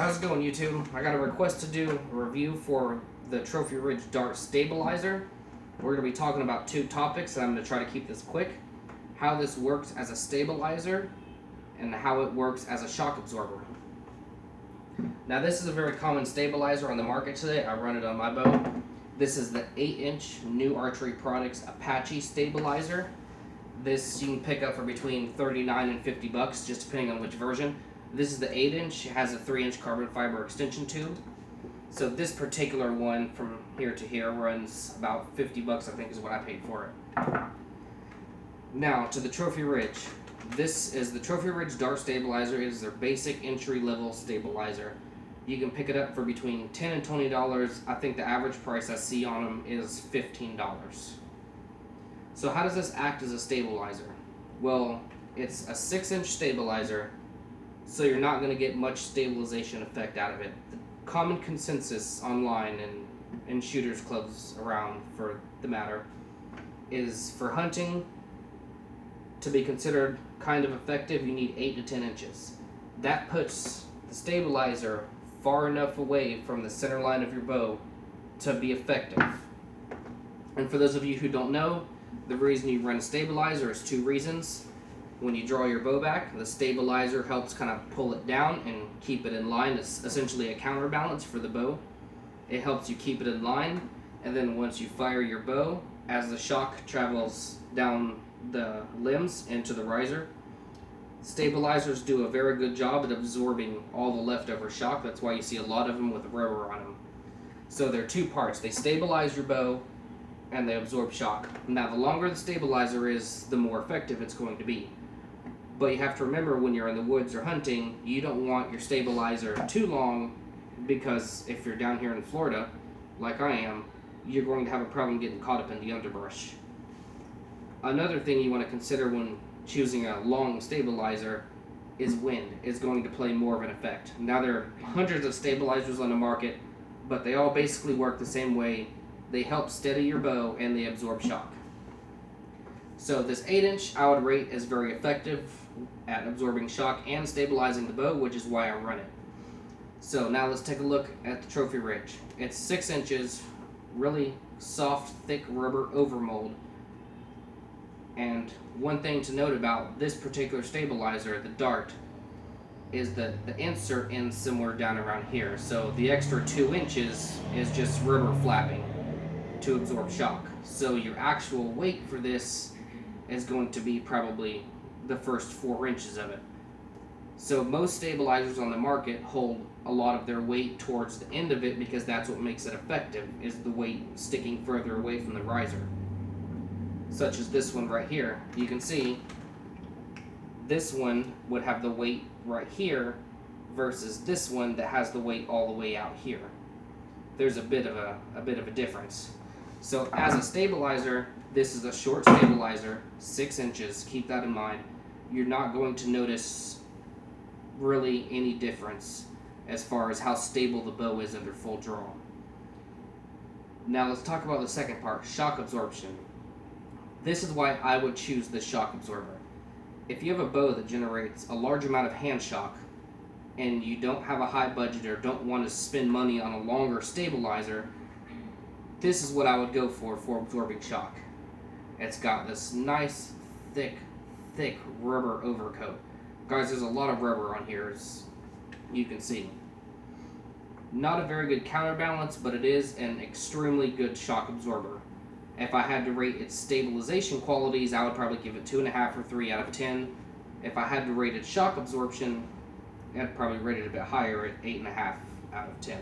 How's it going, YouTube? I got a request to do a review for the Trophy Ridge Dart Stabilizer. We're going to be talking about two topics, and I'm going to try to keep this quick. How this works as a stabilizer, and how it works as a shock absorber. Now, this is a very common stabilizer on the market today. I run it on my bow. This is the 8-inch New Archery Products Apache Stabilizer. This you can pick up for between $39 and $50, just depending on which version. This is the 8-inch. It has a 3-inch carbon fiber extension tube. So this particular one from here to here runs about $50, I think is what I paid for it. Now to the Trophy Ridge. This is the Trophy Ridge Dart Stabilizer. It is their basic entry-level stabilizer. You can pick it up for between $10 and $20. I think the average price I see on them is $15. So how does this act as a stabilizer? Well, it's a 6-inch stabilizer, so you're not going to get much stabilization effect out of it. The common consensus online and in shooters clubs around, for the matter, is for hunting to be considered kind of effective, you need 8 to 10 inches. That puts the stabilizer far enough away from the center line of your bow to be effective. And for those of you who don't know, the reason you run a stabilizer is two reasons. When you draw your bow back, the stabilizer helps kind of pull it down and keep it in line. It's essentially a counterbalance for the bow. It helps you keep it in line, and then once you fire your bow, as the shock travels down the limbs into the riser, stabilizers do a very good job at absorbing all the leftover shock. That's why you see a lot of them with rubber on them. So there are two parts. They stabilize your bow and they absorb shock. Now, the longer the stabilizer is, the more effective it's going to be. But you have to remember, when you're in the woods or hunting, you don't want your stabilizer too long, because if you're down here in Florida, like I am, you're going to have a problem getting caught up in the underbrush. Another thing you want to consider when choosing a long stabilizer is wind is going to play more of an effect. Now, there are hundreds of stabilizers on the market, but they all basically work the same way. They help steady your bow and they absorb shock. So this 8-inch I would rate as very effective at absorbing shock and stabilizing the bow, which is why I run it. So now let's take a look at the Trophy Ridge. It's 6 inches, really soft, thick rubber overmold. And one thing to note about this particular stabilizer, the Dart, is that the insert ends somewhere down around here. So the extra 2 inches is just rubber flapping to absorb shock. So your actual weight for this is going to be probably the first 4 inches of it. So most stabilizers on the market hold a lot of their weight towards the end of it, because that's what makes it effective, is the weight sticking further away from the riser. Such as this one right here. You can see this one would have the weight right here versus this one that has the weight all the way out here. There's a bit of a difference. So as a stabilizer, this is a short stabilizer, 6 inches. Keep that in mind. You're not going to notice really any difference as far as how stable the bow is under full draw. Now let's talk about the second part, shock absorption. This is why I would choose the shock absorber. If you have a bow that generates a large amount of hand shock and you don't have a high budget or don't want to spend money on a longer stabilizer, this is what I would go for absorbing shock. It's got this nice, thick rubber overcoat. Guys, there's a lot of rubber on here, as you can see. Not a very good counterbalance, but it is an extremely good shock absorber. If I had to rate its stabilization qualities, I would probably give it 2.5 or 3 out of 10. If I had to rate its shock absorption, I'd probably rate it a bit higher at 8.5 out of 10.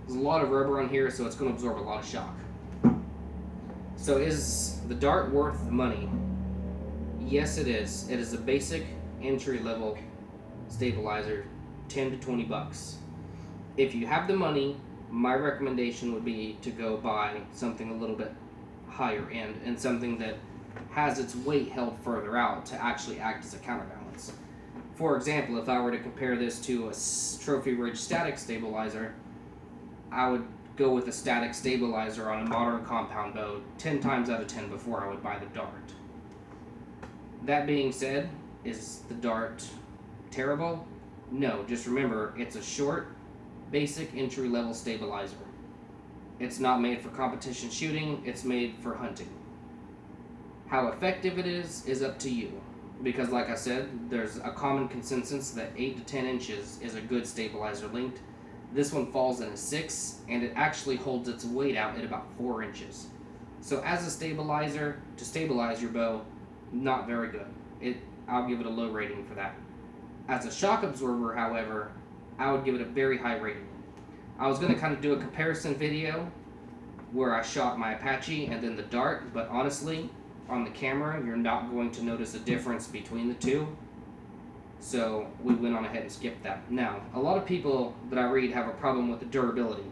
There's a lot of rubber on here, so it's going to absorb a lot of shock. So is the Dart worth the money? Yes, it is. It is a basic entry-level stabilizer, $10 to $20. If you have the money, my recommendation would be to go buy something a little bit higher end, and something that has its weight held further out to actually act as a counterbalance. For example, if I were to compare this to a Trophy Ridge static stabilizer, I would go with a static stabilizer on a modern compound bow 10 times out of 10 before I would buy the Dart. That being said, is the Dart terrible? No, just remember, it's a short, basic entry-level stabilizer. It's not made for competition shooting, it's made for hunting. How effective it is up to you. Because like I said, there's a common consensus that 8 to 10 inches is a good stabilizer length. This one falls in a 6, and it actually holds its weight out at about 4 inches. So as a stabilizer, to stabilize your bow, not very good. I'll give it a low rating for that. As a shock absorber, however, I would give it a very high rating. I was going to kind of do a comparison video where I shot my Apache and then the Dart, but honestly, on the camera, you're not going to notice a difference between the two. So we went on ahead and skipped that. Now, a lot of people that I read have a problem with the durability.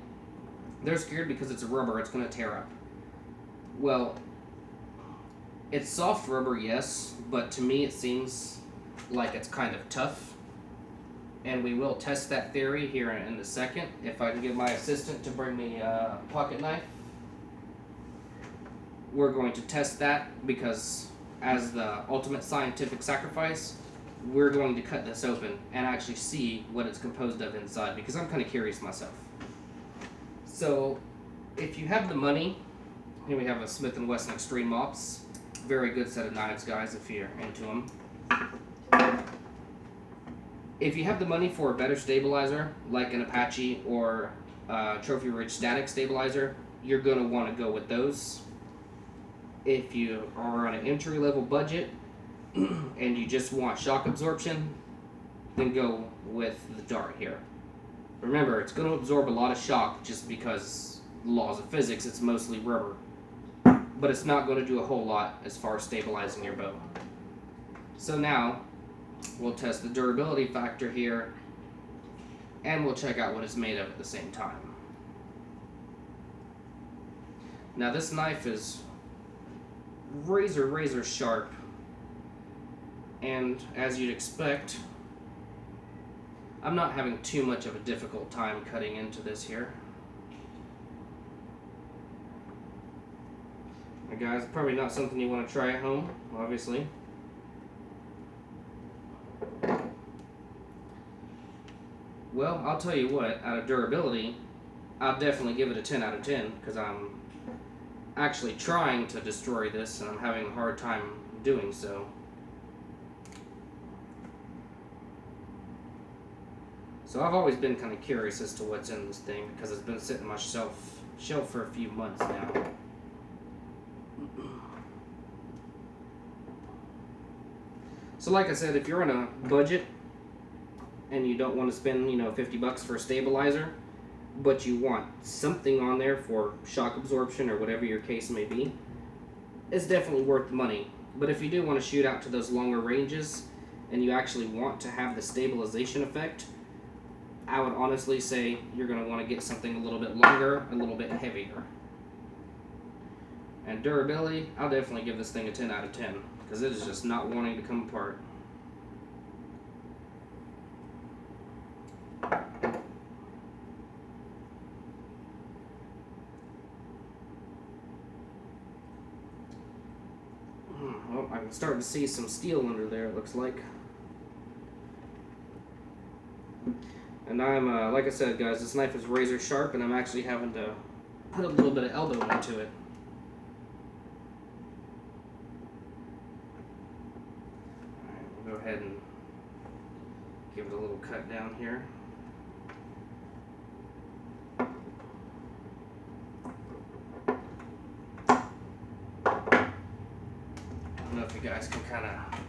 They're scared because it's a rubber, it's going to tear up. Well, it's soft rubber, yes, but to me it seems like it's kind of tough. And we will test that theory here in a second. If I can get my assistant to bring me a pocket knife. We're going to test that because as the ultimate scientific sacrifice, we're going to cut this open and actually see what it's composed of inside, because I'm kind of curious myself. So, if you have the money, here we have a Smith & Wesson Extreme Ops. Very good set of knives, guys, if you're into them. If you have the money for a better stabilizer, like an Apache or a Trophy Ridge static stabilizer, you're going to want to go with those. If you are on an entry-level budget and you just want shock absorption, then go with the Dart here. Remember, it's going to absorb a lot of shock just because laws of physics, it's mostly rubber. But it's not going to do a whole lot as far as stabilizing your bow. So now, we'll test the durability factor here, and we'll check out what it's made of at the same time. Now this knife is razor sharp, and as you'd expect, I'm not having too much of a difficult time cutting into this here. Now guys, probably not something you want to try at home, obviously. Well, I'll tell you what, out of durability, I'll definitely give it a 10 out of 10, because I'm actually trying to destroy this, and I'm having a hard time doing so. So I've always been kind of curious as to what's in this thing, because it's been sitting on my shelf for a few months now. So like I said, if you're on a budget, and you don't want to spend, $50 for a stabilizer, but you want something on there for shock absorption or whatever your case may be, it's definitely worth the money. But if you do want to shoot out to those longer ranges and you actually want to have the stabilization effect, I would honestly say you're going to want to get something a little bit longer, a little bit heavier. And durability, I'll definitely give this thing a 10 out of 10, because it is just not wanting to come apart. Well, I'm starting to see some steel under there, it looks like. And I'm, like I said, guys, this knife is razor sharp, and I'm actually having to put a little bit of elbow into it. Alright, we'll go ahead and give it a little cut down here. I don't know if you guys can kind of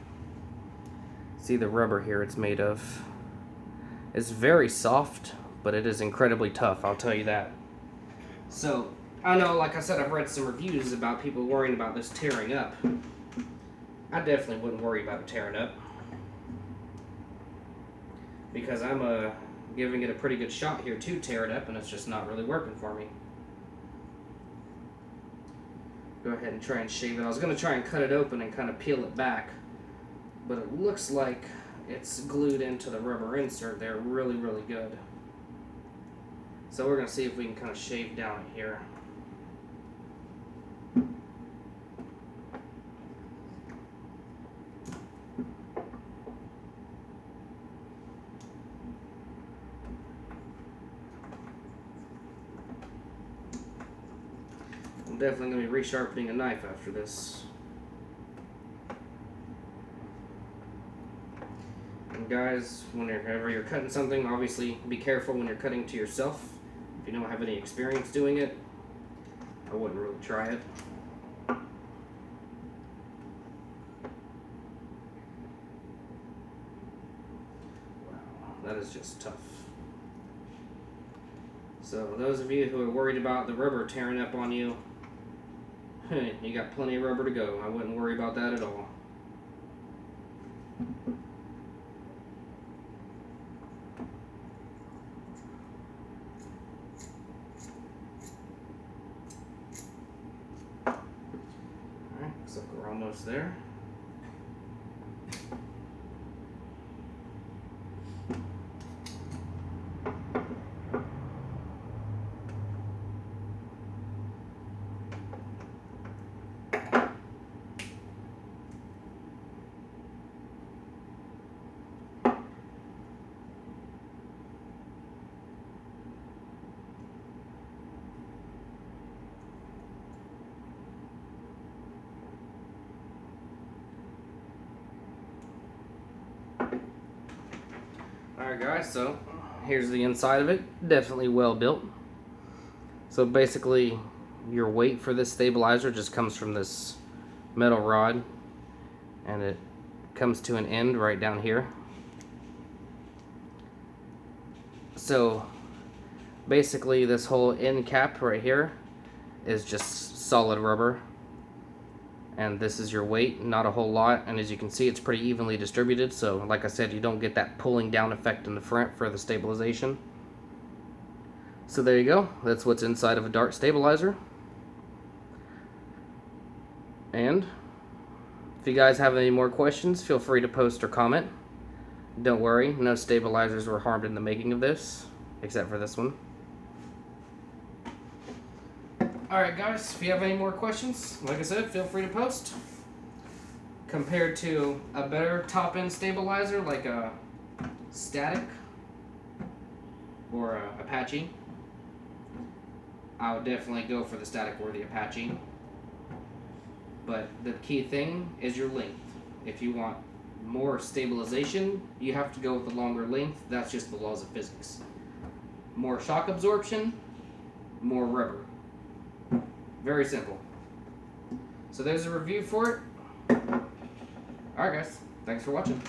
see the rubber here it's made of. It's very soft, but it is incredibly tough, I'll tell you that. So, I know, like I said, I've read some reviews about people worrying about this tearing up. I definitely wouldn't worry about it tearing up, because I'm giving it a pretty good shot here to tear it up, and it's just not really working for me. Go ahead and try and shave it. I was going to try and cut it open and kind of peel it back, but it looks like it's glued into the rubber insert there really good. So we're going to see if we can kind of shave down it here. I'm definitely going to be resharpening a knife after this. And guys, whenever you're cutting something, obviously be careful when you're cutting to yourself. If you don't have any experience doing it, I wouldn't really try it. Wow, that is just tough. So those of you who are worried about the rubber tearing up on you, you got plenty of rubber to go. I wouldn't worry about that at all. Alright, looks like we're almost there. Alright guys, so here's the inside of it. Definitely well built. So basically your weight for this stabilizer just comes from this metal rod, and it comes to an end right down here. So basically this whole end cap right here is just solid rubber, and this is your weight, not a whole lot, and as you can see it's pretty evenly distributed, so like I said, you don't get that pulling down effect in the front for the stabilization. So there you go, that's what's inside of a dart stabilizer. And if you guys have any more questions, feel free to post or comment. Don't worry, no stabilizers were harmed in the making of this, except for this one. Alright guys, if you have any more questions, like I said, feel free to post. Compared to a better top-end stabilizer like a Static or a Apache, I would definitely go for the Static or the Apache. But the key thing is your length. If you want more stabilization, you have to go with the longer length. That's just the laws of physics. More shock absorption, more rubber. Very simple. So there's a review for it. Alright guys, thanks for watching.